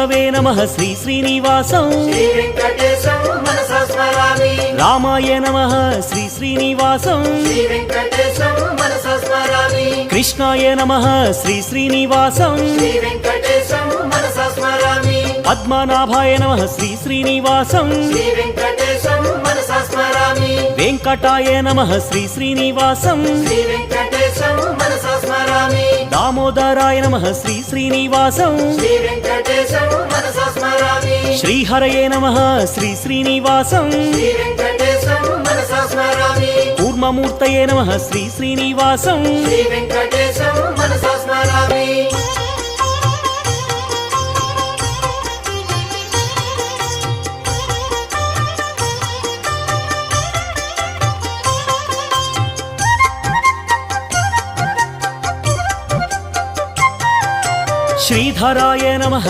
वे नमः श्री श्रीनिवासं श्री वेंकटेशं मनसा स्मरामि। रामाय नमः श्री श्रीनिवासं श्री वेंकटेशं मनसा स्मरामि। कृष्णाय नमः श्री श्रीनिवासं श्री वेंकटेशं मनसा स्मरामि। पद्मनाभाय नमः श्री श्रीनिवासं श्री वेंकटेशं मनसा स्मरामि। वेंकटाय नमः श्री श्रीनिवासं श्री वेंकटेशं मनसा स्मरामि। दामोदराय नमः श्री श्रीनिवासं श्री वेंकटेशं मनसा स्मरामि। श्रीहरये नमः श्री श्रीनिवासं श्री वेंकटेशं मनसा स्मरामि। कूर्ममूर्तये नमः श्री श्रीनिवासं श्री वेंकटेशं मनसा स्मरामि। श्रीधराय नमः।